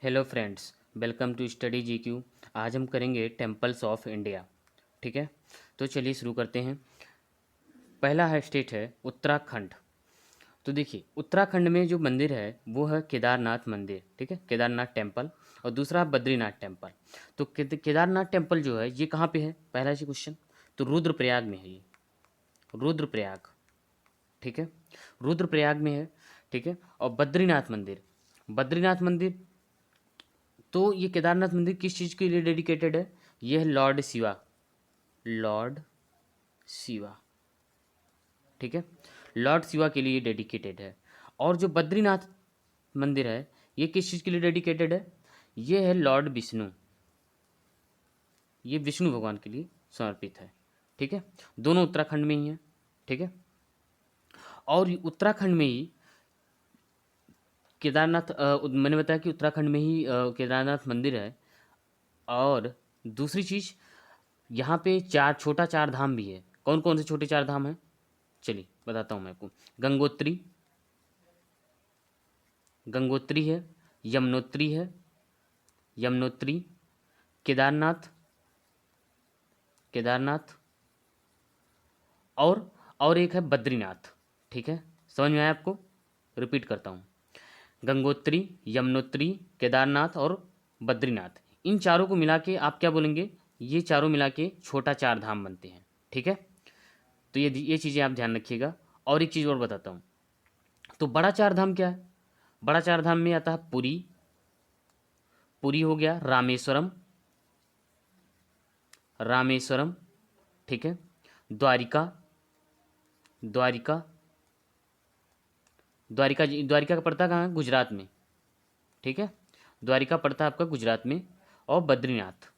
Hello friends, welcome to study GQ. आज हम करेंगे टेम्पल्स ऑफ इंडिया। ठीक है, तो चलिए शुरू करते हैं। पहला है स्टेट है उत्तराखंड। तो देखिए, उत्तराखंड में जो मंदिर है वो है केदारनाथ मंदिर। ठीक है, केदारनाथ टेम्पल। और दूसरा बद्रीनाथ टेम्पल। तो केदारनाथ टेम्पल जो है ये कहाँ पे है, पहला से क्वेश्चन। तो रुद्रप्रयाग में है ये, रुद्रप्रयाग। ठीक है, रुद्रप्रयाग में है। ठीक है, और बद्रीनाथ मंदिर, बद्रीनाथ मंदिर, तो ये केदारनाथ मंदिर किस चीज़ के लिए डेडिकेटेड है? ये है लॉर्ड शिवा, लॉर्ड शिवा। ठीक है, लॉर्ड शिवा के लिए डेडिकेटेड है। और जो बद्रीनाथ मंदिर है ये किस चीज़ के लिए डेडिकेटेड है? ये है लॉर्ड विष्णु, ये विष्णु भगवान के लिए समर्पित है। ठीक है, दोनों उत्तराखंड में ही हैं। ठीक है, और ये उत्तराखंड में ही केदारनाथ, मैंने बताया कि उत्तराखंड में ही केदारनाथ मंदिर है। और दूसरी चीज़, यहाँ पे छोटा चार धाम भी है। कौन कौन से छोटे चार धाम हैं? चलिए बताता हूँ मैं आपको। गंगोत्री, गंगोत्री है, यमुनोत्री है, यमुनोत्री, केदारनाथ, केदारनाथ, और एक है बद्रीनाथ। ठीक है, समझ में आया आपको? रिपीट करता हूँ। गंगोत्री, यमुनोत्री, केदारनाथ और बद्रीनाथ, इन चारों को मिला के आप क्या बोलेंगे? ये चारों मिला के छोटा चार धाम बनते हैं। ठीक है, तो ये चीज़ें आप ध्यान रखिएगा। और एक चीज़ और बताता हूँ। तो बड़ा चार धाम क्या है? बड़ा चार धाम में आता है पुरी, पुरी हो गया, रामेश्वरम, रामेश्वरम। ठीक है, द्वारिका, द्वारिका, द्वारिका का पड़ता कहाँ है? गुजरात में। ठीक है, द्वारिका पड़ता है आपका गुजरात में। और बद्रीनाथ,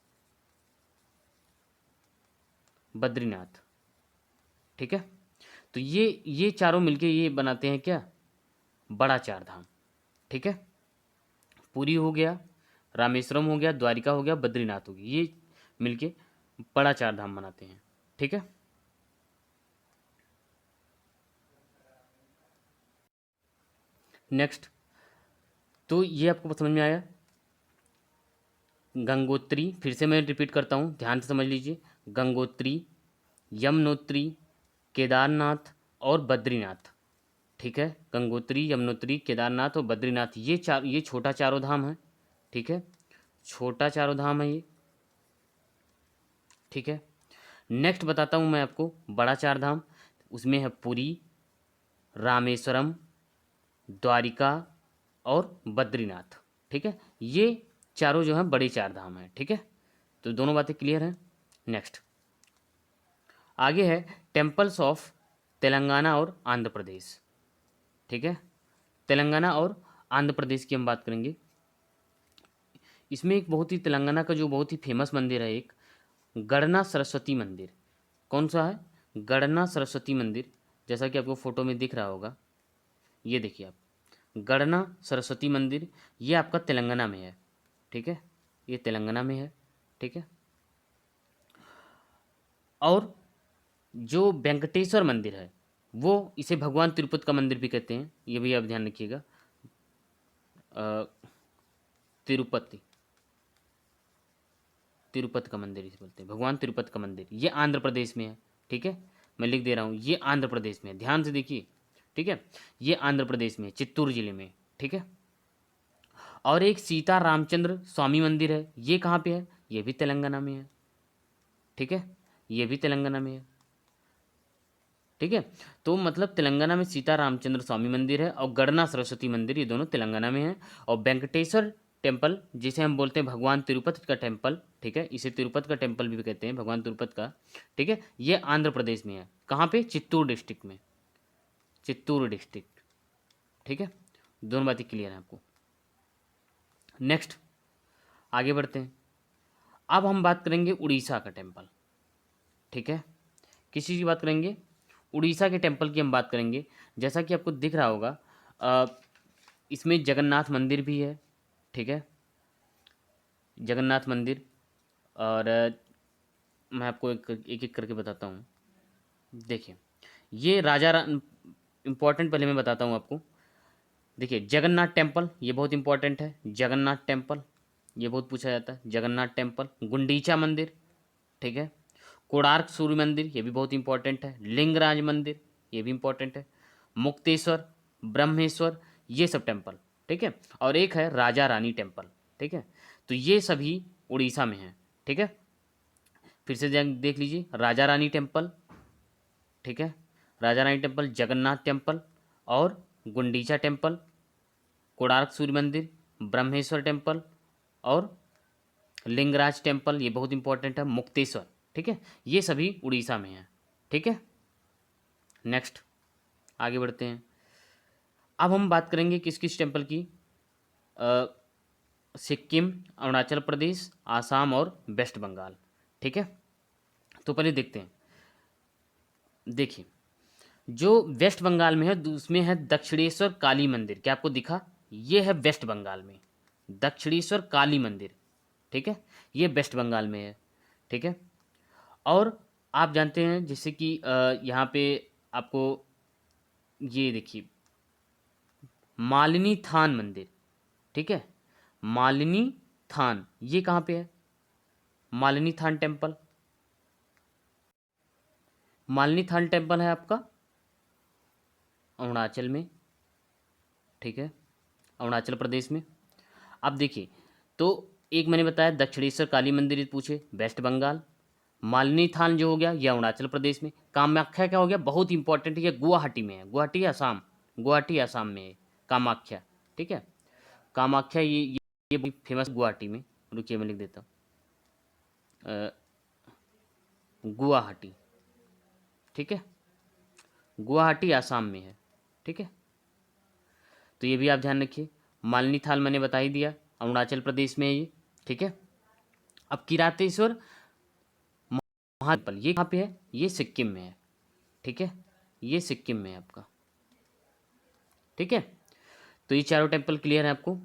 बद्रीनाथ। ठीक है, तो ये चारों मिलके ये बनाते हैं क्या? बड़ा चार धाम। ठीक है, पुरी हो गया, रामेश्वरम हो गया, द्वारिका हो गया, बद्रीनाथ हो गया, ये मिलके बड़ा चार धाम बनाते हैं। ठीक है, नेक्स्ट। तो ये आपको समझ में आया? गंगोत्री, फिर से मैं रिपीट करता हूँ, ध्यान से समझ लीजिए। गंगोत्री, यमुनोत्री, केदारनाथ और बद्रीनाथ। ठीक है, गंगोत्री, यमुनोत्री, केदारनाथ और बद्रीनाथ, ये छोटा चारों धाम है। ठीक है, छोटा चारों धाम है ये। ठीक है, नेक्स्ट बताता हूँ मैं आपको बड़ा चार धाम। उसमें है पुरी, रामेश्वरम, द्वारिका और बद्रीनाथ। ठीक है, ये चारों जो हैं बड़े चार धाम हैं। ठीक है, तो दोनों बातें क्लियर हैं। नेक्स्ट आगे है टेम्पल्स ऑफ तेलंगाना और आंध्र प्रदेश। ठीक है, तेलंगाना और आंध्र प्रदेश की हम बात करेंगे। इसमें एक बहुत ही तेलंगाना का जो बहुत ही फेमस मंदिर है, एक गढ़ना सरस्वती मंदिर। कौन सा है? गढ़ना सरस्वती मंदिर। जैसा कि आपको फोटो में दिख रहा होगा, ये देखिए आप, गढ़ना सरस्वती मंदिर, ये आपका तेलंगाना में है। ठीक है, ये तेलंगाना में है। ठीक है, और जो वेंकटेश्वर मंदिर है वो, इसे भगवान तिरुपति का मंदिर भी कहते हैं, ये भी आप ध्यान रखिएगा। अ, तिरुपति, तिरुपति का मंदिर इसे बोलते हैं, भगवान तिरुपति का मंदिर, ये आंध्र प्रदेश में है। ठीक है, मैं लिख दे रहा हूँ, ये आंध्र प्रदेश में है, ध्यान से देखिए। ठीक है, ये आंध्र प्रदेश में है, चित्तूर जिले में। ठीक है, और एक सीता रामचंद्र स्वामी मंदिर है, ये कहाँ पे है? ये भी तेलंगाना में है। ठीक है, ये भी तेलंगाना में है। ठीक है, तो मतलब तेलंगाना में सीता रामचंद्र स्वामी मंदिर है और गढ़ना सरस्वती मंदिर, ये दोनों तेलंगाना में है। और वेंकटेश्वर टेम्पल, जिसे हम बोलते हैं भगवान तिरुपति का टेम्पल। ठीक है, इसे तिरुपति का टेम्पल भी कहते हैं, भगवान तिरुपति का। ठीक है, ये आंध्र प्रदेश में है। कहाँ पे? चित्तूर डिस्ट्रिक्ट में, चित्तूर डिस्ट्रिक्ट। ठीक है, दोनों बातें क्लियर हैं आपको। नेक्स्ट आगे बढ़ते हैं। अब हम बात करेंगे उड़ीसा का टेम्पल। ठीक है, किस चीज़ की बात करेंगे? उड़ीसा के टेम्पल की हम बात करेंगे। जैसा कि आपको दिख रहा होगा, अ, इसमें जगन्नाथ मंदिर भी है। ठीक है, जगन्नाथ मंदिर। और मैं आपको एक एक एक करके बताता हूँ। देखिए, ये इम्पोर्टेंट, पहले मैं बताता हूँ आपको। देखिए जगन्नाथ टेम्पल, ये बहुत इंपॉर्टेंट है, जगन्नाथ टेम्पल ये बहुत पूछा जाता है, जगन्नाथ टेम्पल। गुंडीचा मंदिर, ठीक है। कोणार्क सूर्य मंदिर, ये भी बहुत इंपॉर्टेंट है। लिंगराज मंदिर, ये भी इंपॉर्टेंट है। मुक्तेश्वर, ब्रह्मेश्वर, ये सब टेम्पल, ठीक है। और एक है राजा रानी टेम्पल, ठीक है। तो ये सभी उड़ीसा में है, ठीक है। फिर से देख लीजिए, राजा रानी टेम्पल, ठीक है, राजा रानी टेम्पल, जगन्नाथ टेम्पल और गुंडीचा टेम्पल, कोणार्क सूर्य मंदिर, ब्रह्मेश्वर टेम्पल और लिंगराज टेम्पल, ये बहुत इंपॉर्टेंट है। मुक्तेश्वर, ठीक है, ये सभी उड़ीसा में है, ठीक है। नेक्स्ट आगे बढ़ते हैं। अब हम बात करेंगे किस किस टेम्पल की, अ, सिक्किम, अरुणाचल प्रदेश, आसाम और वेस्ट बंगाल, ठीक है। तो पहले देखते हैं। देखिए जो वेस्ट बंगाल में है उसमें है दक्षिणेश्वर काली मंदिर, क्या आपको दिखा, ये है वेस्ट बंगाल में दक्षिणेश्वर काली मंदिर, ठीक है, ये वेस्ट बंगाल में है, ठीक है। और आप जानते हैं जैसे कि यहाँ पे आपको ये देखिए मालिनी थान मंदिर, ठीक है, मालिनी थान ये कहाँ पे है, मालिनी थान टेम्पल, मालिनी थान टेम्पल है आपका अरुणाचल में, ठीक है, अरुणाचल प्रदेश में। अब देखिए तो एक मैंने बताया दक्षिणेश्वर काली मंदिर पूछे वेस्ट बंगाल, मालिनी थान जो हो गया ये अरुणाचल प्रदेश में, कामाख्या क्या हो गया, बहुत इंपॉर्टेंट है, ये गुवाहाटी में है, गुवाहाटी असम, गुवाहाटी असम में है कामाख्या, ठीक है। कामाख्या ये फेमस गुवाहाटी में, रुकिए मैं लिख देता हूँ, गुवाहाटी, ठीक है, गुवाहाटी आसाम में है, ठीक है। तो ये भी आप ध्यान रखिए। मालिनी थाल मैंने बता ही दिया, अरुणाचल प्रदेश में है ये, ठीक है। अब किरातेश्वर महादेव ये कहाँ पे है, ये सिक्किम में है, ठीक है, ये सिक्किम में है आपका, ठीक है। तो ये चारों टेम्पल क्लियर है आपको।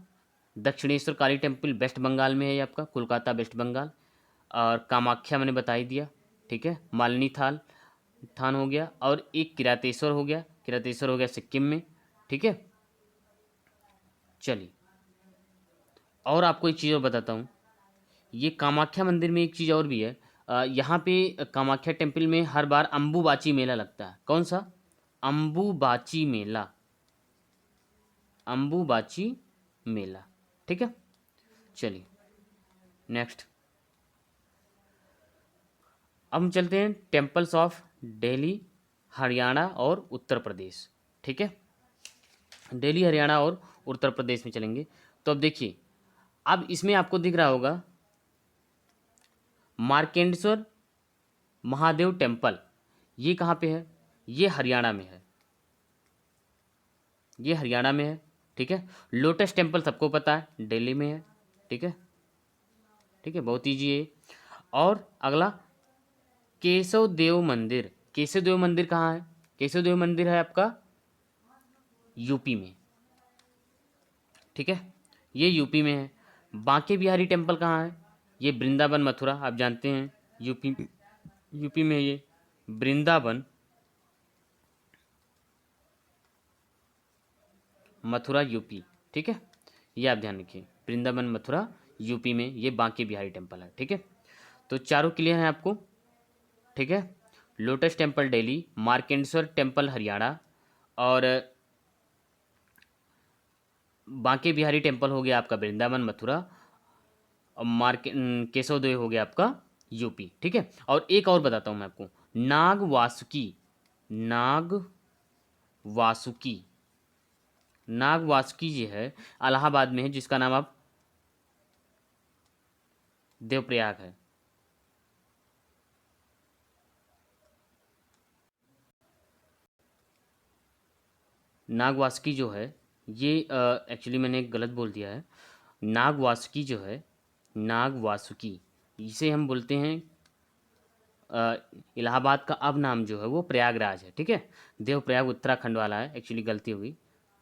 दक्षिणेश्वर काली टेम्पल वेस्ट बंगाल में है ये आपका, कोलकाता वेस्ट बंगाल। और कामाख्या मैंने बता ही दिया, ठीक है, मालिनी थाल थान हो गया, और एक किरातेश्वर हो गया, किरातेश्वर हो गया सिक्किम में, ठीक है। चलिए और आपको एक चीज़ और बताता हूँ, ये कामाख्या मंदिर में एक चीज़ और भी है, यहाँ पे कामाख्या टेम्पल में हर बार अम्बुबाची मेला लगता है, कौन सा, अम्बुबाची मेला, अम्बुबाची मेला, ठीक है। चलिए नेक्स्ट अब हम चलते हैं टेम्पल्स ऑफ दिल्ली, हरियाणा और उत्तर प्रदेश, ठीक है। दिल्ली, हरियाणा और उत्तर प्रदेश में चलेंगे। तो अब देखिए, अब इसमें आपको दिख रहा होगा मार्केंडेश्वर महादेव टेम्पल, ये कहाँ पे है, ये हरियाणा में है, ये हरियाणा में है, ठीक है। लोटस टेम्पल सबको पता है दिल्ली में है, ठीक है, ठीक है, बहुत ईजी है। और अगला केशव देव मंदिर, केशव देव मंदिर कहाँ है, केशव देव मंदिर है आपका यूपी में, ठीक है, ये यूपी में है। बांके बिहारी टेम्पल कहाँ है, ये वृंदावन मथुरा, आप जानते हैं यूपी, यूपी में है ये वृंदावन मथुरा यूपी, ठीक है, ये आप ध्यान रखिए, वृंदावन मथुरा यूपी में ये बांके बिहारी टेम्पल है, ठीक है। तो चारों क्लियर हैं आपको, ठीक है। Lotus temple Delhi, Markandeshwar temple Haryana, और बांके बिहारी टेम्पल हो गया आपका वृंदावन मथुरा, और केशव देव हो गया आपका यूपी, ठीक है। और एक और बताता हूँ मैं आपको, नाग वासुकी, नाग वासुकी, नाग वासुकी जी है इलाहाबाद में है, जिसका नाम आप देवप्रयाग है, नाग वासुकी जो है ये एक्चुअली मैंने गलत बोल दिया है, नाग वासुकी जो है, नाग वासुकी इसे हम बोलते हैं इलाहाबाद का अब नाम जो है वो प्रयागराज है, ठीक है। देवप्रयाग उत्तराखंड वाला है, एक्चुअली गलती हुई,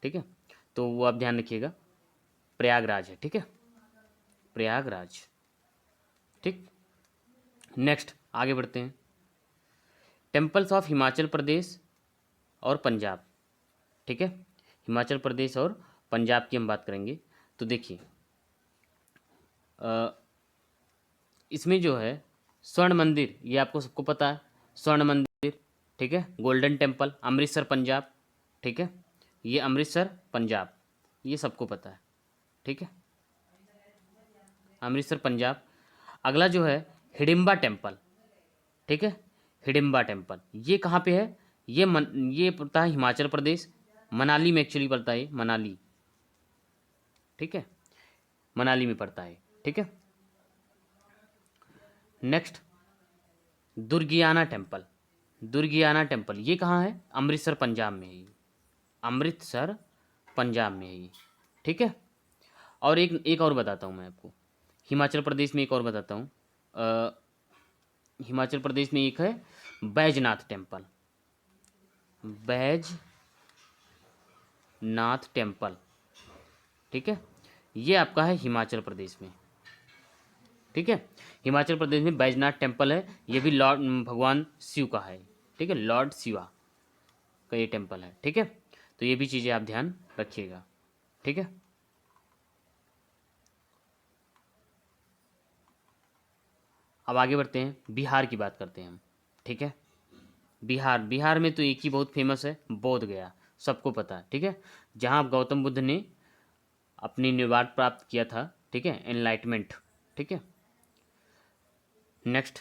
ठीक है। तो वो आप ध्यान रखिएगा, प्रयागराज है, ठीक है, प्रयागराज, ठीक। नेक्स्ट आगे बढ़ते हैं, टेम्पल्स ऑफ हिमाचल प्रदेश और पंजाब, ठीक है, हिमाचल प्रदेश और पंजाब की हम बात करेंगे तो देखिए इसमें जो है स्वर्ण मंदिर, ये आपको सबको पता है, स्वर्ण मंदिर, ठीक है, गोल्डन टेम्पल, अमृतसर पंजाब, ठीक है, ये अमृतसर पंजाब, ये सबको पता है, ठीक है, अमृतसर पंजाब। अगला जो है हिडिंबा टेम्पल, ठीक है, हिडिंबा टेम्पल, ये कहाँ पे है, ये पड़ता है हिमाचल प्रदेश, मनाली में एक्चुअली पड़ता है, मनाली, ठीक है, मनाली में पड़ता है, ठीक है। Next Durgiana temple, Durgiana temple ये कहाँ है, अमृतसर पंजाब में है ये, अमृतसर पंजाब में है ये, ठीक है। और एक और बताता हूँ मैं आपको, हिमाचल प्रदेश में एक और बताता हूँ, हिमाचल प्रदेश में एक है बैजनाथ टेम्पल, बैजनाथ टेम्पल, ठीक है, ये आपका है हिमाचल प्रदेश में, ठीक है, हिमाचल प्रदेश में बैजनाथ टेम्पल है, ये भी लॉर्ड भगवान शिव का है, ठीक है, लॉर्ड शिवा का ये टेम्पल है, ठीक है। तो ये भी चीज़ें आप ध्यान रखिएगा, ठीक है। अब आगे बढ़ते हैं, बिहार की बात करते हैं हम, ठीक है। बिहार में तो एक ही बहुत फेमस है, बोध गया, सबको पता है, ठीक है, जहाँ गौतम बुद्ध ने अपनी निर्वाण प्राप्त किया था, ठीक है, एनलाइटमेंट, ठीक है। नेक्स्ट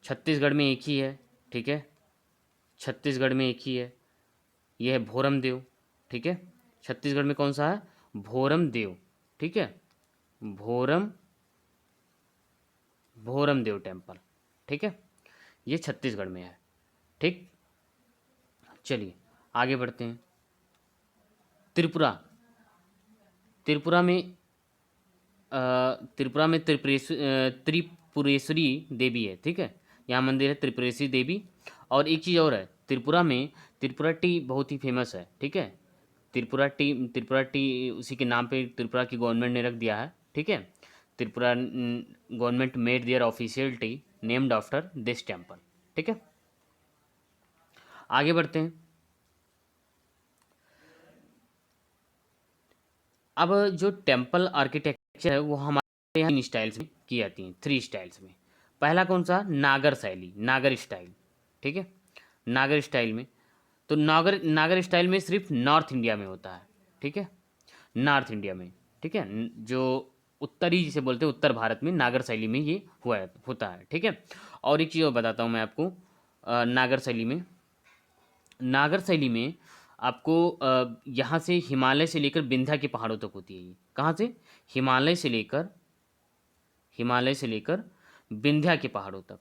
छत्तीसगढ़ में एक ही है, ठीक है, छत्तीसगढ़ में एक ही है, यह है भोरम देव, ठीक है, छत्तीसगढ़ में कौन सा है, भोरम देव, ठीक है, भोरम भोरम देव टेम्पल, ठीक है, ये छत्तीसगढ़ में है, ठीक। चलिए आगे बढ़ते हैं, त्रिपुरा, त्रिपुरा में त्रिपुरा में त्रिपुरेश्वरी देवी है, ठीक है, यहाँ मंदिर है त्रिपुरेश्वरी देवी। और एक चीज़ और है, त्रिपुरा में त्रिपुरा टी बहुत ही फेमस है, ठीक है, त्रिपुरा टी उसी के नाम पे त्रिपुरा की गवर्नमेंट ने रख दिया है, ठीक है, Tripura government made their official T named after this temple, ठीक है। आगे बढ़ते हैं, अब जो टेम्पल आर्किटेक्चर है वो हमारे यहाँ इन स्टाइल्स में की जाती हैं, 3 स्टाइल्स में। पहला कौन सा, नागर शैली, नागर स्टाइल, ठीक है, नागर स्टाइल में, तो नागर स्टाइल में सिर्फ नॉर्थ इंडिया में होता है, ठीक है, नॉर्थ इंडिया में, ठीक है, जो उत्तरी जिसे बोलते हैं उत्तर भारत में नागर शैली में ये होता है, ठीक है। और एक चीज़ और बताता हूँ मैं आपको, नागर शैली में आपको यहाँ से हिमालय से लेकर विंध्या के पहाड़ों तक होती है ये, कहाँ से, हिमालय से लेकर विंध्या के पहाड़ों तक,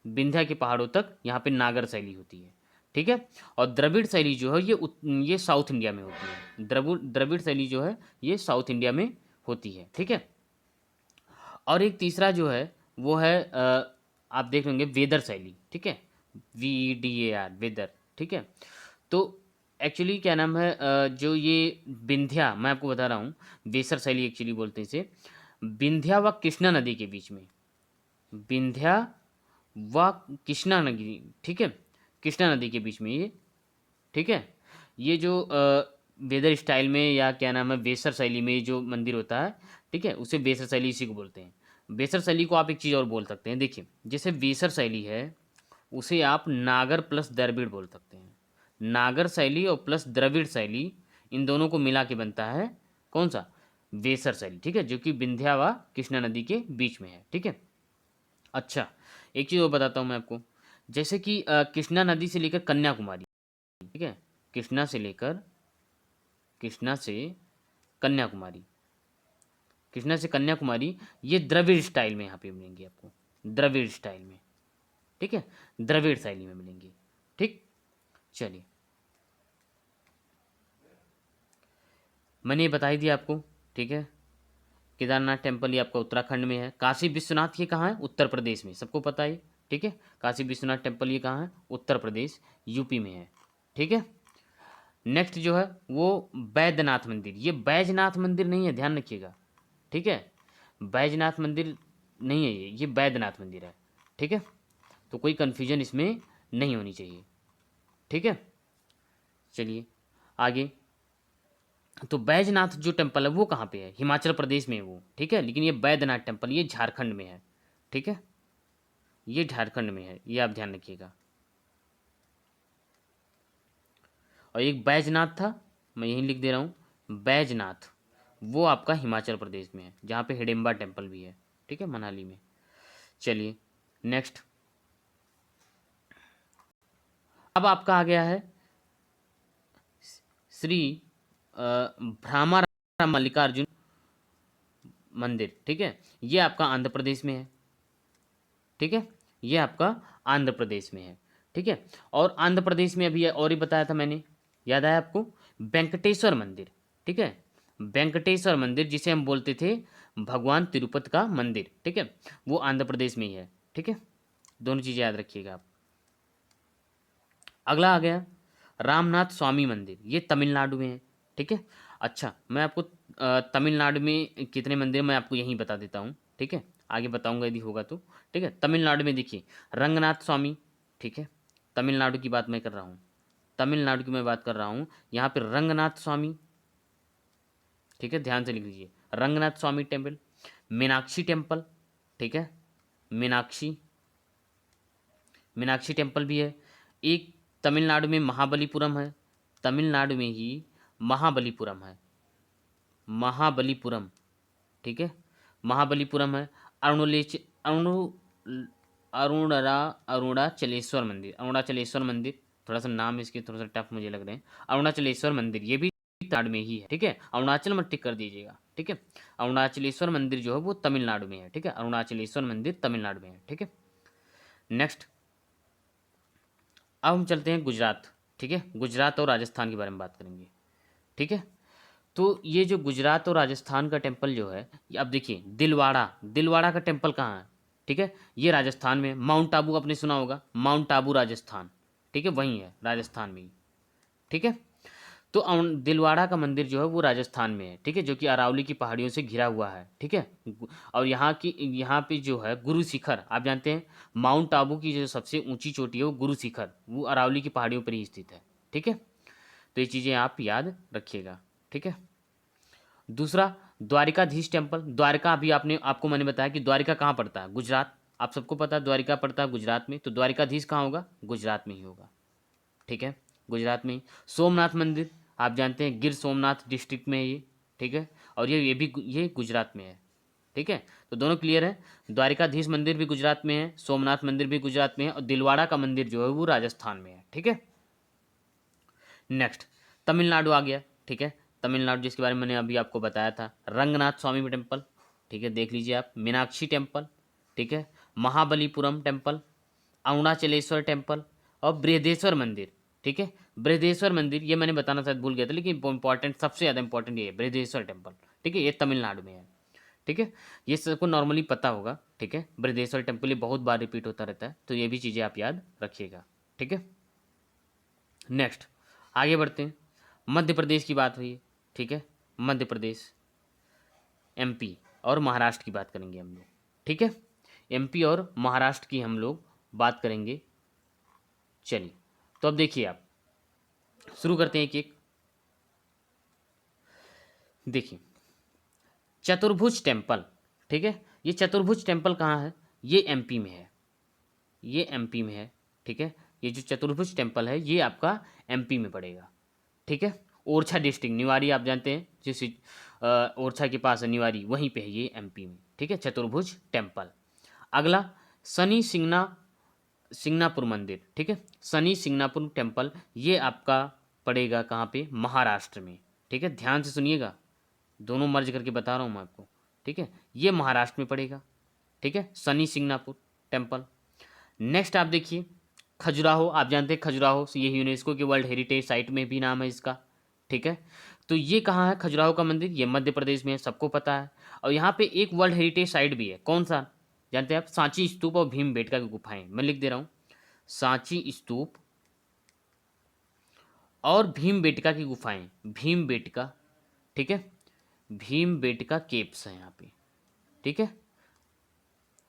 विंध्या के पहाड़ों तक यहाँ पे नागर शैली होती है, ठीक है। और द्रविड़ शैली जो है ये साउथ इंडिया में होती है, द्रविड़ शैली जो है ये साउथ इंडिया में होती है, ठीक है। और एक तीसरा जो है वो है आप देख लेंगे वेदर शैली, ठीक है, VDAR वेदर, ठीक है। तो एक्चुअली क्या नाम है जो ये विंध्या मैं आपको बता रहा हूँ, वेसर शैली एक्चुअली बोलते हैं इसे, विंध्या व कृष्णा नदी के बीच में, विंध्या व कृष्णा नदी, ठीक है, कृष्णा नदी के बीच में ये, ठीक है, ये जो वेदर स्टाइल में या क्या नाम है वेसर शैली में जो मंदिर होता है, ठीक है, उसे वेसर शैली इसी को बोलते हैं। वेसर शैली को आप एक चीज़ और बोल सकते हैं, देखिए जैसे वेसर शैली है उसे आप नागर प्लस द्रविड़ बोल सकते हैं, नागर शैली और प्लस द्रविड़ शैली इन दोनों को मिला के बनता है कौन सा, वेसर शैली, ठीक है, जो कि विंध्या व कृष्णा नदी के बीच में है, ठीक है। अच्छा एक चीज़ और बताता हूँ मैं आपको, जैसे कि कृष्णा नदी से लेकर कन्याकुमारी, ठीक है, कृष्णा से कन्याकुमारी, कृष्णा से कन्याकुमारी ये द्रविड़ स्टाइल में यहाँ पे मिलेंगे आपको, द्रविड़ स्टाइल में, ठीक है, द्रविड़ शैली में मिलेंगे, ठीक। चलिए मैंने ये बता ही दिया आपको, ठीक है, केदारनाथ टेम्पल ये आपका उत्तराखंड में है, काशी विश्वनाथ ये कहाँ है, उत्तर प्रदेश में, सबको पता है, ठीक है, काशी विश्वनाथ टेम्पल ये कहाँ है, उत्तर प्रदेश यूपी में है, ठीक है। नेक्स्ट जो है वो बैद्यनाथ मंदिर, ये बैजनाथ मंदिर नहीं है, ध्यान रखिएगा, ठीक है, बैजनाथ मंदिर नहीं है ये बैद्यनाथ मंदिर है, ठीक है, तो कोई कन्फ्यूजन इसमें नहीं होनी चाहिए, ठीक है। चलिए आगे। तो बैजनाथ जो टेम्पल है वो कहाँ पे है? हिमाचल प्रदेश में है वो, ठीक है। लेकिन ये बैद्यनाथ टेम्पल ये झारखंड में है, ठीक है, ये झारखंड में है, ये आप ध्यान रखिएगा। और एक बैजनाथ था, मैं यहीं लिख दे रहा हूँ, बैजनाथ, वो आपका हिमाचल प्रदेश में है, जहाँ पे हिडिंबा टेम्पल भी है, ठीक है, मनाली में। चलिए नेक्स्ट, अब आपका आ गया है श्री भ्रामाराम मल्लिकार्जुन मंदिर, ठीक है, ये आपका आंध्र प्रदेश में है, ठीक है, ये आपका आंध्र प्रदेश में है, ठीक है। और आंध्र प्रदेश में अभी और ही बताया था मैंने, याद आया आपको, वेंकटेश्वर मंदिर, ठीक है, वेंकटेश्वर मंदिर जिसे हम बोलते थे भगवान तिरुपति का मंदिर, ठीक है, वो आंध्र प्रदेश में ही है, ठीक है, दोनों चीज़ें याद रखिएगा आप। अगला आ गया रामनाथ स्वामी मंदिर, ये तमिलनाडु में है, ठीक है। अच्छा, मैं आपको तमिलनाडु में कितने मंदिर मैं आपको यहीं बता देता हूँ, ठीक है, आगे बताऊंगा यदि होगा तो, ठीक है। तमिलनाडु में देखिए रंगनाथ स्वामी, ठीक है, तमिलनाडु की बात मैं कर रहा हूँ, तमिलनाडु की मैं बात कर रहा हूँ, यहाँ पे रंगनाथ स्वामी, ठीक है, ध्यान से लिख लीजिए, रंगनाथ स्वामी टेम्पल, मीनाक्षी टेम्पल, ठीक है, मीनाक्षी, मीनाक्षी टेम्पल भी है। एक तमिलनाडु में महाबलीपुरम है, तमिलनाडु में ही महाबलीपुरम है, महाबलीपुरम, ठीक है, महाबलीपुरम है। अरुणलेच अरुणु अरुणरा अरुणाचलेश्वर मंदिर, अरुणाचलेश्वर मंदिर, थोड़ा सा नाम इसके थोड़ा सा टफ मुझे लग रहे हैं, अरुणाचलेश्वर मंदिर ये भी तमिलनाडु में ही है, ठीक है, अरुणाचल मत टिक कर दीजिएगा, ठीक है, अरुणाचलेश्वर मंदिर जो है वो तमिलनाडु में है, ठीक है, अरुणाचलेश्वर मंदिर तमिलनाडु में है, ठीक है। नेक्स्ट, अब हम चलते हैं गुजरात, ठीक है, गुजरात और राजस्थान के बारे में बात करेंगे, ठीक है। तो ये जो गुजरात और राजस्थान का टेम्पल जो है, अब देखिए दिलवाड़ा, दिलवाड़ा का टेम्पल कहाँ है, ठीक है, ये राजस्थान में। माउंट आबू आपने सुना होगा, माउंट आबू राजस्थान, ठीक है, वहीं है राजस्थान में ही, ठीक है। तो दिलवाड़ा का मंदिर जो है वो राजस्थान में है, ठीक है, जो कि अरावली की पहाड़ियों से घिरा हुआ है, ठीक है। और यहाँ पे जो है गुरु शिखर, आप जानते हैं माउंट आबू की जो सबसे ऊंची चोटी है वो गुरु शिखर, वो अरावली की पहाड़ियों पर ही स्थित है, ठीक है। तो ये चीज़ें आप याद रखिएगा, ठीक है। दूसरा, द्वारिकाधीश टेम्पल, द्वारका, अभी आपको मैंने बताया कि द्वारिका कहाँ पड़ता है, गुजरात, आप सबको पता है द्वारिका पड़ता है गुजरात में, तो द्वारिकाधीश कहाँ होगा, गुजरात में ही होगा, ठीक है, गुजरात में ही। सोमनाथ मंदिर, आप जानते हैं गिर सोमनाथ डिस्ट्रिक्ट में है ये, ठीक है, और ये गुजरात में है, ठीक है। तो दोनों क्लियर है, द्वारिकाधीश मंदिर भी गुजरात में है, सोमनाथ मंदिर भी गुजरात में है, और दिलवाड़ा का मंदिर जो है वो राजस्थान में है, ठीक है। नेक्स्ट, तमिलनाडु आ गया, ठीक है, तमिलनाडु जिसके बारे में मैंने अभी आपको बताया था, रंगनाथ स्वामी टेम्पल, ठीक है, देख लीजिए आप, मीनाक्षी टेम्पल, ठीक है, महाबलीपुरम टेम्पल, अरुणाचलेश्वर टेम्पल, और बृहदेश्वर मंदिर, ठीक है। बृहदेश्वर मंदिर ये मैंने बताना शायद भूल गया था, लेकिन इंपॉर्टेंट, सबसे ज़्यादा इंपॉर्टेंट ये है बृहदेश्वर टेम्पल, ठीक है, ये तमिलनाडु में है, ठीक है, ये सबको नॉर्मली पता होगा, ठीक है। बृहदेश्वर टेम्पल ये बहुत बार रिपीट होता रहता है, तो ये भी चीज़ें आप याद रखिएगा, ठीक है। नेक्स्ट, आगे बढ़ते हैं, मध्य प्रदेश की बात हुई है, ठीक है, मध्य प्रदेश, एमपी और महाराष्ट्र की बात करेंगे हम लोग, ठीक है, एमपी और महाराष्ट्र की हम लोग बात करेंगे। चलिए, तो अब देखिए आप, शुरू करते हैं एक एक। देखिए, चतुर्भुज टेम्पल, ठीक है, ये चतुर्भुज टेम्पल कहाँ है, ये एमपी में है, ये एमपी में है, ठीक है, ये जो चतुर्भुज टेम्पल है ये आपका एमपी में पड़ेगा, ठीक है। ओरछा डिस्ट्रिक्ट, निवाड़ी आप जानते हैं, जिस ओरछा के पास है निवाड़ी, वहीं पे है ये एमपी में, ठीक है, चतुर्भुज टेम्पल। अगला, शनि सिंगनापुर मंदिर, ठीक है, शनि सिंगनापुर टेम्पल, ये आपका पड़ेगा कहाँ पे, महाराष्ट्र में, ठीक है, ध्यान से सुनिएगा, दोनों मर्ज करके बता रहा हूँ मैं आपको, ठीक है, ये महाराष्ट्र में पड़ेगा, ठीक है, शनि सिंगनापुर टेम्पल। नेक्स्ट आप देखिए, खजुराहो, आप जानते हैं खजुराहो, ये यूनेस्को के वर्ल्ड हेरिटेज साइट में भी नाम है इसका, ठीक है। तो ये कहाँ है खजुराहो का मंदिर, ये मध्य प्रदेश में है, सबको पता है। और यहाँ पे एक वर्ल्ड हेरिटेज साइट भी है, कौन सा जानते हैं आप, सांची स्तूप और भीमबेटका की गुफाएं, मैं लिख दे रहा हूँ, सांची स्तूप और भीमबेटका की गुफाएं, भीमबेटका, ठीक है, भीमबेटका केव्स है यहाँ पे, ठीक है,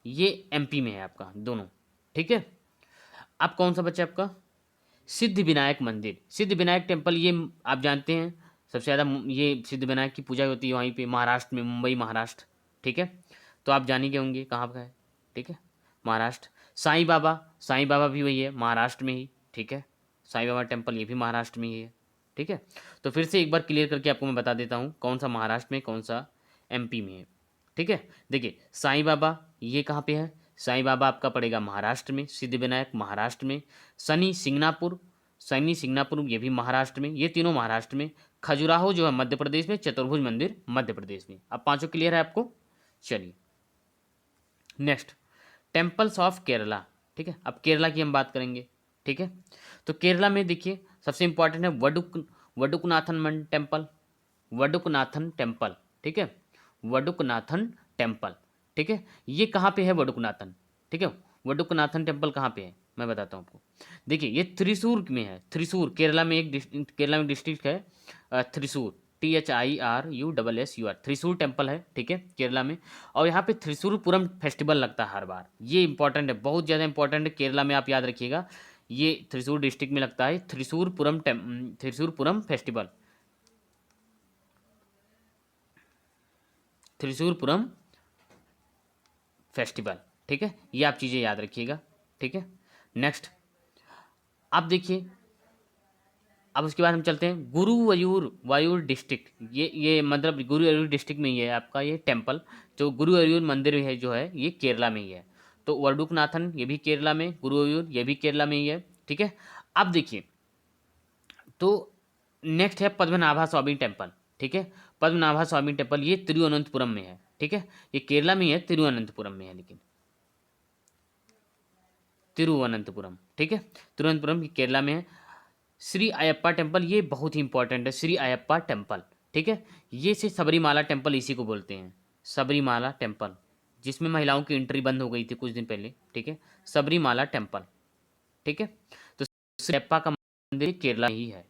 ये एमपी में है आपका दोनों, ठीक है। अब कौन सा बच्चा आपका, सिद्धिविनायक मंदिर, सिद्धिविनायक टेम्पल ये आप जानते हैं सबसे ज़्यादा ये सिद्धिविनायक की पूजा होती है वहीं पे महाराष्ट्र में, मुंबई महाराष्ट्र, ठीक है। तो आप जान ही गए होंगे कहाँ का है, ठीक है, महाराष्ट्र। साईं बाबा, साईं बाबा भी वही है महाराष्ट्र में ही, ठीक है, साईं बाबा टेम्पल ये भी महाराष्ट्र में ही है, ठीक है। तो फिर से एक बार क्लियर करके आपको मैं बता देता हूँ कौन सा महाराष्ट्र में कौन सा एमपी में है, ठीक है। देखिए साईं बाबा ये कहाँ पे है, साईं बाबा आपका पड़ेगा महाराष्ट्र में, सिद्धिविनायक महाराष्ट्र में, शनि सिंगनापुर, शनि सिंगनापुर ये भी महाराष्ट्र में, ये तीनों महाराष्ट्र में, खजुराहो जो है मध्य प्रदेश में, चतुर्भुज मंदिर मध्य प्रदेश में। अब पांचों क्लियर है आपको। चलिए नेक्स्ट, टेम्पल्स ऑफ केरला, ठीक है। अब केरला की हम बात करेंगे, ठीक है। तो केरला में देखिए सबसे इंपॉर्टेंट है वडुकनाथन टेम्पल, वडुकनाथन टेम्पल, ठीक है, वडुकनाथन टेम्पल, ठीक है। ये कहाँ पे है वडुकनाथन, ठीक है, वडुकनाथन टेम्पल कहाँ पे है मैं बताता हूँ आपको। देखिए ये त्रिशूर में है, त्रिशूर केरला में एक केरला में डिस्ट्रिक्ट है त्रिशूर, THIRUSSUR, त्रिशूर टेम्पल है, ठीक है, केरला में। और यहाँ पे त्रिशूरपुरम फेस्टिवल लगता है हर बार, ये इंपॉर्टेंट है, बहुत ज़्यादा इंपॉर्टेंट है केरला में, आप याद रखिएगा। ये त्रिशूर डिस्ट्रिक्ट में लगता है त्रिशूरपुरम फेस्टिवल, त्रिशूरपुरम फेस्टिवल, ठीक है, ये आप चीज़ें याद रखिएगा, ठीक है। नेक्स्ट आप देखिए, अब उसके बाद हम चलते हैं गुरुवायूर डिस्ट्रिक्ट, ये मतलब गुरुवायूर डिस्ट्रिक्ट में ही है आपका ये टेम्पल, जो गुरुवायूर मंदिर है जो है ये केरला में ही है। तो वडुकनाथन ये भी केरला में, गुरुवायूर ये भी केरला में ही है, ठीक है। अब देखिए तो नेक्स्ट है पद्मनाभा स्वामी टेम्पल, ठीक है, पद्मनाभा स्वामी टेम्पल ये तिरुवनंतपुरम में है, ठीक है, ये केरला में ही है, तिरुवनंतपुरम में है, लेकिन तिरुवनंतपुरम, ठीक है, तिरुवनंतपुरम केरला में है। श्री अयप्पा टेम्पल ये बहुत ही इंपॉर्टेंट है, श्री अयप्पा टेम्पल, ठीक है, ये से सबरीमाला टेम्पल इसी को बोलते हैं, सबरीमाला टेम्पल, जिसमें महिलाओं की एंट्री बंद हो गई थी कुछ दिन पहले, ठीक है, सबरीमाला टेम्पल, ठीक है। तो श्री अयप्पा का मंदिर केरला ही है,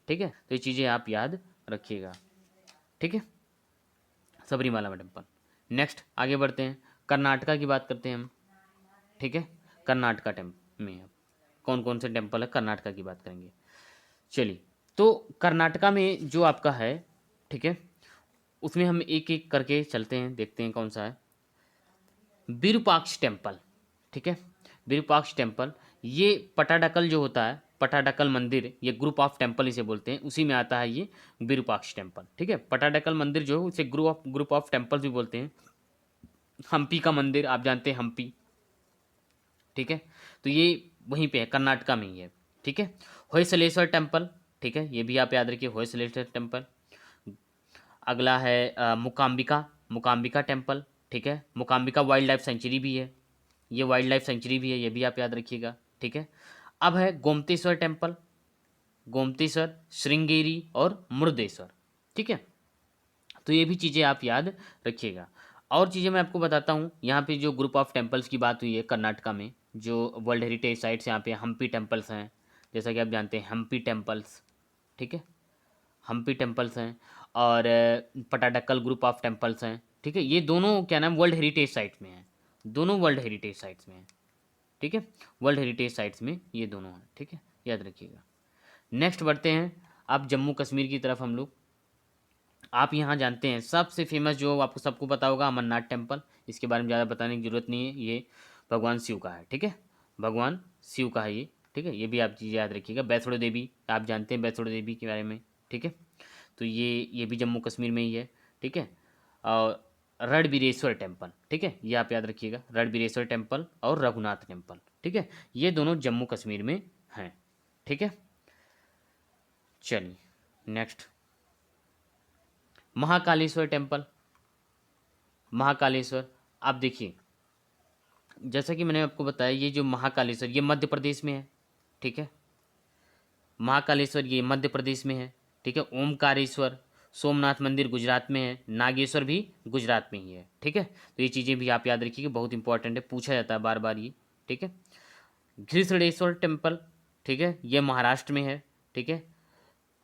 ठीक है, तो ये चीज़ें आप याद रखिएगा, ठीक है, सबरीमाला टेम्पल। नेक्स्ट आगे बढ़ते हैं, कर्नाटका की बात करते हैं हम, ठीक है, कर्नाटका में कौन कौन से टेम्पल है कर्नाटका की बात करेंगे। चलिए तो कर्नाटका में जो आपका है, ठीक है, उसमें हम एक एक करके चलते हैं, देखते हैं कौन सा है। विरूपाक्ष टेम्पल, ठीक है, विरूपाक्ष टेम्पल ये पटाडकल जो होता है, पटाडकल मंदिर, ये ग्रुप ऑफ टेम्पल इसे बोलते हैं, उसी में आता है ये विरूपाक्ष टेम्पल, ठीक है। पटाडकल मंदिर जो है उसे ग्रुप ऑफ टेम्पल भी बोलते हैं। हम्पी का मंदिर आप जानते हैं, हम्पी, ठीक है, तो ये वहीं पे है, कर्नाटका में ही है, ठीक है। होयसलेश्वर टेम्पल, ठीक है, ये भी आप याद रखिए, होयसलेश्वर टेम्पल। अगला है मुकाम्बिका टेम्पल, ठीक है, मुकाम्बिका वाइल्ड लाइफ सेंचुरी भी है, ये वाइल्ड लाइफ सेंचुरी भी है, ये भी आप याद रखिएगा, ठीक है। अब है गोमतेश्वर टेम्पल, गोमतेश्वर, श्रृंगेरी और मुर्देश्वर, ठीक है, तो ये भी चीज़ें आप याद रखिएगा। और चीज़ें मैं आपको बताता हूँ, यहाँ पे जो ग्रुप ऑफ टेम्पल्स की बात हुई है कर्नाटका में, जो वर्ल्ड हेरिटेज साइट्स यहाँ पे हम्पी टेम्पल्स हैं, जैसा कि आप जानते हैं हम्पी टेम्पल्स, ठीक है, हम्पी टेम्पल्स हैं, और पटाडक्कल ग्रुप ऑफ टेम्पल्स हैं, ठीक है, ये दोनों क्या नाम वर्ल्ड हेरिटेज साइट्स में हैं, दोनों वर्ल्ड हेरिटेज साइट्स में हैं, ठीक है, वर्ल्ड हेरिटेज साइट्स में ये दोनों हैं, ठीक है, याद रखिएगा। नेक्स्ट बढ़ते हैं आप जम्मू कश्मीर की तरफ हम लोग। आप यहाँ जानते हैं सबसे फेमस जो आपको सबको पता होगा अमरनाथ टेम्पल, इसके बारे में ज़्यादा बताने की जरूरत नहीं है, ये भगवान शिव का है, ठीक है, भगवान शिव का है ये, ठीक है, ये भी आप चीज़ याद रखिएगा। वैष्णो देवी आप जानते हैं वैष्णो देवी के बारे में, ठीक है, तो ये भी जम्मू कश्मीर में ही है, ठीक है। और रणबीरेश्वर टेम्पल, ठीक है, ये आप याद रखिएगा, रणबीरेश्वर टेम्पल और रघुनाथ टेम्पल, ठीक है, ये दोनों जम्मू कश्मीर में हैं, ठीक है। चलिए नेक्स्ट, महाकालेश्वर टेम्पल, महाकालेश्वर आप देखिए, जैसा कि मैंने आपको बताया ये जो महाकालेश्वर ये मध्य प्रदेश में है, ठीक है, महाकालेश्वर ये मध्य प्रदेश में है, ठीक है। ओमकारेश्वर सोमनाथ मंदिर गुजरात में है, नागेश्वर भी गुजरात में ही है, ठीक है, तो ये चीज़ें भी आप याद रखिएगा, बहुत इंपॉर्टेंट है, पूछा जाता है बार बार ये, ठीक है। घृष्णेश्वर टेम्पल, ठीक है, ये महाराष्ट्र में है, ठीक है,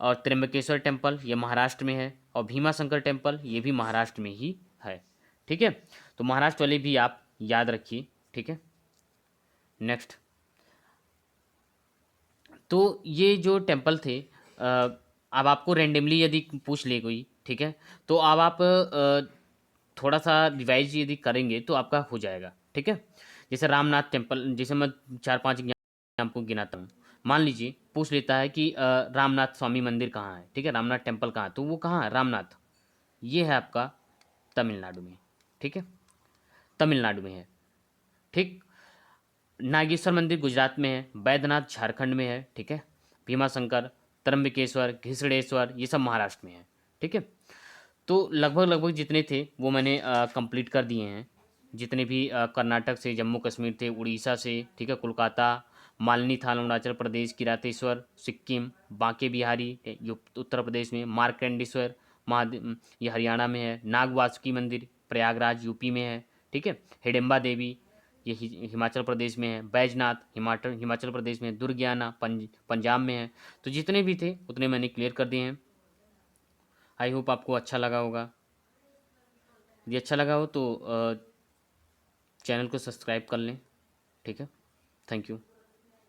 और त्र्यंबकेश्वर टेम्पल ये महाराष्ट्र में है, और भीमा शंकर टेम्पल ये भी महाराष्ट्र में ही है, ठीक है, तो महाराष्ट्र वाले भी आप याद रखिए, ठीक है। नेक्स्ट तो ये जो टेम्पल थे, अब आपको रेंडमली यदि पूछ ले कोई, ठीक है, तो अब आप थोड़ा सा रिवाइज यदि करेंगे तो आपका हो जाएगा, ठीक है। जैसे रामनाथ टेम्पल, जैसे मैं 4-5 आपको गिनाता हूँ। मान लीजिए पूछ लेता है कि रामनाथ स्वामी मंदिर कहाँ है, ठीक है, रामनाथ टेम्पल कहाँ है, तो वो कहाँ है, रामनाथ, ये है आपका तमिलनाडु में, ठीक है, तमिलनाडु में है, ठीक। नागेश्वर मंदिर गुजरात में है, बैद्यनाथ झारखंड में है, ठीक है, भीमाशंकर, त्र्यंबकेश्वर, घिसड़ेश्वर, ये सब महाराष्ट्र में है, ठीक है। तो लगभग लगभग जितने थे वो मैंने कंप्लीट कर दिए हैं। जितने भी कर्नाटक से, जम्मू कश्मीर थे, उड़ीसा से, ठीक है, कोलकाता, मालिनी थान अरुणाचल प्रदेश, किरातेश्वर सिक्किम, बांके बिहारी उत्तर प्रदेश में, मार्कंडेश्वर महादेव ये हरियाणा में है, नाग वासुकी मंदिर प्रयागराज यूपी में है, ठीक है, हिडिंबा देवी ये हिमाचल प्रदेश में है, बैजनाथ हिमाचल हिमाचल प्रदेश में है, दुर्गियाना पंजाब में है। तो जितने भी थे उतने मैंने क्लियर कर दिए हैं। आई होप आपको अच्छा लगा होगा। यदि अच्छा लगा हो तो चैनल को सब्सक्राइब कर लें, ठीक है। Thank you.